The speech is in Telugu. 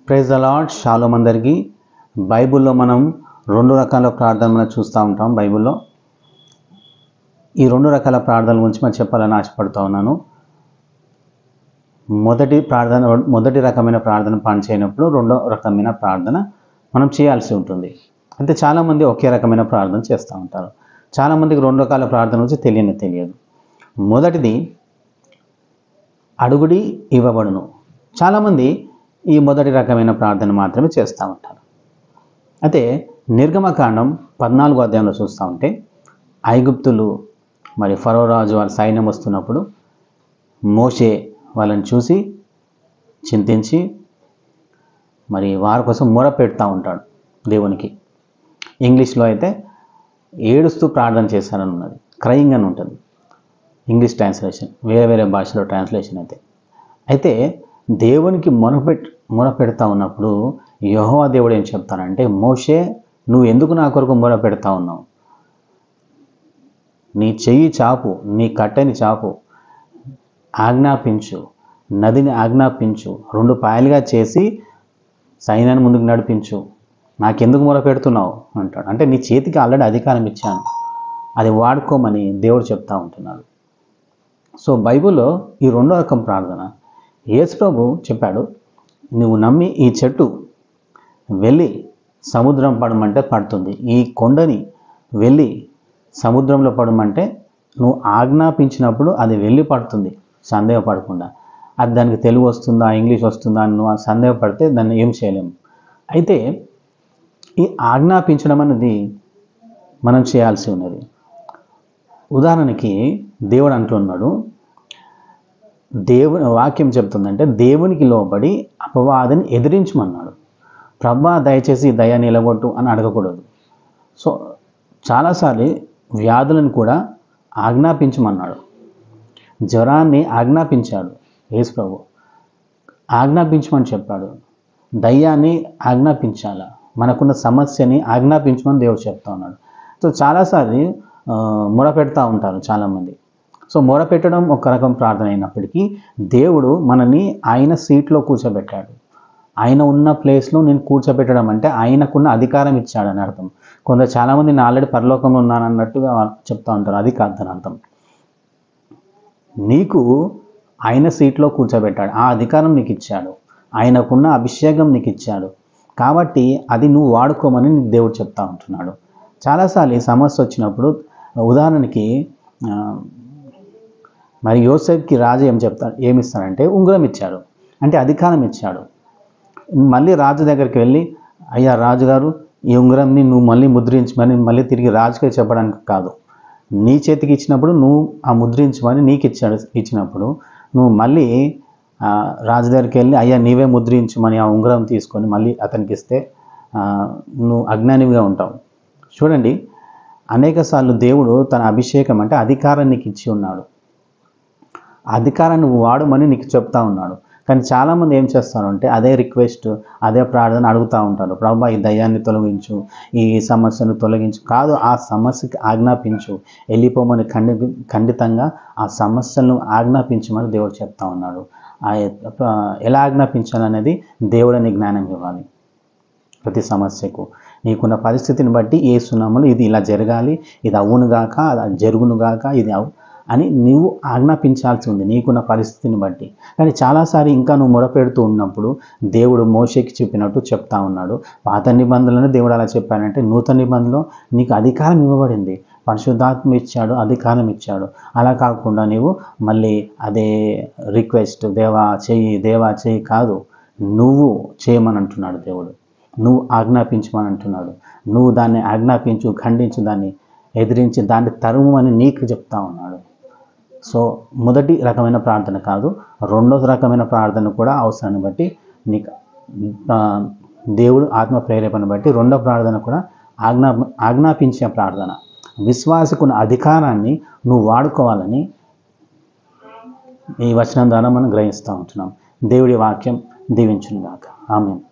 Praise the lord. షాలోమ్ అందరికీ. బైబిల్లో మనం 2 రకాల ప్రార్థనలు చూస్తూ ఉంటాం. బైబిల్లో ఈ 2 రకాల ప్రార్థనల గురించి మనం చెప్పాలని ఆశపడుతూ ఉన్నాను. మొదటి రకమైన ప్రార్థన పని చేయనప్పుడు రెండో రకమైన ప్రార్థన మనం చేయాల్సి ఉంటుంది. అయితే చాలామంది ఒకే రకమైన ప్రార్థన చేస్తూ ఉంటారు. చాలామందికి 2 రకాల ప్రార్థన గురించి తెలియదు. మొదటిది అడుగుడి ఇవ్వబడును. చాలామంది ఈ మొదటి రకమైన ప్రార్థన మాత్రమే చేస్తూ ఉంటారు. అయితే నిర్గమకాండం 14వ అధ్యాయంలో చూస్తూ ఉంటే ఐగుప్తులు మరి ఫరో రాజు వాళ్ళ సైన్యం వస్తున్నప్పుడు మోషే వాళ్ళని చూసి చింతించి మరి వారి కోసం మొర పెడతా ఉంటాడు దేవునికి. ఇంగ్లీష్లో అయితే ఏడుస్తూ ప్రార్థన చేశారని ఉన్నది, క్రయింగ్ అని ఉంటుంది ఇంగ్లీష్ ట్రాన్స్లేషన్. వేరే భాషలో ట్రాన్స్లేషన్ అయితే దేవునికి మొర పెడతా ఉన్నప్పుడు యెహోవా దేవుడు ఏం చెప్తానంటే, మోషే నువ్వు ఎందుకు నా కొరకు మొర పెడతా ఉన్నావు? నీ చెయ్యి చాపు, నీ కట్టెని చాపు, ఆజ్ఞాపించు, నదిని ఆజ్ఞాపించు, 2 పాయలుగా చేసి సైన్యాన్ని ముందుకు నడిపించు, నాకెందుకు మొర పెడుతున్నావు అంటాడు. అంటే నీ చేతికి ఆల్రెడీ అధికారం ఇచ్చాను, అది వాడుకోమని దేవుడు చెప్తా ఉంటున్నాడు. సో బైబిల్లో ఈ 2వ రకం ప్రార్థన యేసు ప్రభు చెప్పాడు, నువ్వు నమ్మి ఈ చెట్టు వెళ్ళి సముద్రం పడమంటే పడుతుంది, ఈ కొండని వెళ్ళి సముద్రంలో పడమంటే నువ్వు ఆజ్ఞాపించినప్పుడు అది వెళ్ళి పడుతుంది సందేహపడకుండా. అది దానికి తెలుగు వస్తుందా ఇంగ్లీష్ వస్తుందా అని నువ్వు సందేహపడితే దాన్ని ఏం చేయలేము. అయితే ఈ ఆజ్ఞాపించడం అనేది మనం చేయాల్సి ఉన్నది. ఉదాహరణకి దేవుడు అంటున్నాడు, దేవుని వాక్యం చెప్తుందంటే దేవునికి లోబడి అపవాదిని ఎదిరించమన్నాడు. ప్రభా దయచేసి దయ నిలగొట్టు అని అడగకూడదు. సో చాలాసార్లు వ్యాధులను కూడా ఆజ్ఞాపించమన్నాడు. జ్వరాన్ని ఆజ్ఞాపించాడు యేసు ప్రభు, ఆజ్ఞాపించమని చెప్పాడు. దయ్యాన్ని ఆజ్ఞాపించాలా, మనకున్న సమస్యని ఆజ్ఞాపించమని దేవుడు చెప్తా ఉన్నాడు. సో చాలాసార్లు మొర పెడతా ఉంటారు చాలామంది. సో మొర పెట్టడం ఒక రకం ప్రార్థన అయినప్పటికీ దేవుడు మనని ఆయన సీట్లో కూర్చోబెట్టాడు. ఆయన ఉన్న ప్లేస్లో నేను కూర్చోబెట్టడం అంటే ఆయనకున్న అధికారం ఇచ్చాడని అర్థం. చాలామంది నేను ఆల్రెడీ పరలోకంలో ఉన్నానన్నట్టుగా చెప్తా ఉంటారు. అది కాదు దాని అర్థం. నీకు ఆయన సీట్లో కూర్చోబెట్టాడు, ఆ అధికారం నీకు ఇచ్చాడు, ఆయనకున్న అభిషేకం నీకు ఇచ్చాడు. కాబట్టి అది నువ్వు వాడుకోమని నీకు దేవుడు చెప్తా ఉంటున్నాడు. చాలాసార్లు సమస్య వచ్చినప్పుడు ఉదాహరణకి మరి యోసేపుకి రాజు ఏమిస్తాడంటే ఉంగరం ఇచ్చాడు, అంటే అధికారం ఇచ్చాడు. మళ్ళీ రాజు దగ్గరికి వెళ్ళి, అయ్యా రాజుగారు ఈ ఉంగరంని నువ్వు మళ్ళీ ముద్రించమని మళ్ళీ తిరిగి రాజుకే చెప్పడానికి కాదు. నీ చేతికి ఇచ్చినప్పుడు నువ్వు ఆ ముద్రించమని నీకు ఇచ్చినప్పుడు నువ్వు మళ్ళీ రాజు దగ్గరికి వెళ్ళి అయ్యా నీవే ముద్రించమని ఆ ఉంగరం తీసుకొని మళ్ళీ అతనికి ఇస్తే నువ్వు అజ్ఞానివిగా ఉంటావు. చూడండి, అనేక సార్లు దేవుడు తన అభిషేకం అంటే అధికారాన్ని నీకు ఇచ్చి ఉన్నాడు, అధికారాన్ని నువ్వు వాడమని నీకు చెప్తా ఉన్నాడు. కానీ చాలామంది ఏం చేస్తారు అంటే అదే రిక్వెస్ట్, అదే ప్రార్థన అడుగుతూ ఉంటారు. ప్రభువా ఈ దయ్యాన్ని తొలగించు, ఈ సమస్యను తొలగించు. కాదు, ఆ సమస్యకి ఆజ్ఞాపించు, వెళ్ళిపోమని ఖండితంగా ఆ సమస్యలను ఆజ్ఞాపించమని దేవుడు చెప్తా ఉన్నాడు. ఎలా ఆజ్ఞాపించాలనేది దేవుడిని జ్ఞానం ఇవ్వాలి. ప్రతి సమస్యకు నీకున్న పరిస్థితిని బట్టి యేసునామములో ఇది ఇలా జరగాలి, ఇది అవునుగాక, అది జరుగునుగాక, ఇది అని నువ్వు ఆజ్ఞాపించాల్సి ఉంది నీకున్న పరిస్థితిని బట్టి. కానీ చాలాసార్లు ఇంకా నువ్వు మొరపెడుతూ ఉన్నప్పుడు దేవుడు మోషేకి చెప్పినట్టు చెప్తా ఉన్నాడు. పాత నిబంధనలను దేవుడు అలా చెప్పాడంటే నూతన నిబంధనలో నీకు అధికారం ఇవ్వబడింది, పరిశుద్ధాత్మ ఇచ్చాడు, అధికారం ఇచ్చాడు. అలా కాకుండా నీవు మళ్ళీ అదే రిక్వెస్ట్ దేవా చెయ్యి కాదు, నువ్వు చేయమని అంటున్నాడు దేవుడు. నువ్వు ఆజ్ఞాపించమని అంటున్నాడు. నువ్వు దాన్ని ఆజ్ఞాపించు, ఖండించు, దాన్ని ఎదిరించి దాన్ని తరుమని నీకు చెప్తా ఉన్నాడు. సో మొదటి రకమైన ప్రార్థన కాదు, 2వ రకమైన ప్రార్థన కూడా అవసరాన్ని బట్టి నీకు దేవుడు ఆత్మ ప్రేరేపణ బట్టి 2వ ప్రార్థన కూడా ఆజ్ఞాపించే ప్రార్థన. విశ్వాసకున్న అధికారాన్ని నువ్వు వాడుకోవాలని ఈ వచనం ద్వారా మనం గ్రహిస్తూ ఉంటున్నాం. దేవుడి వాక్యం దీవించును గాక. ఆమేన్.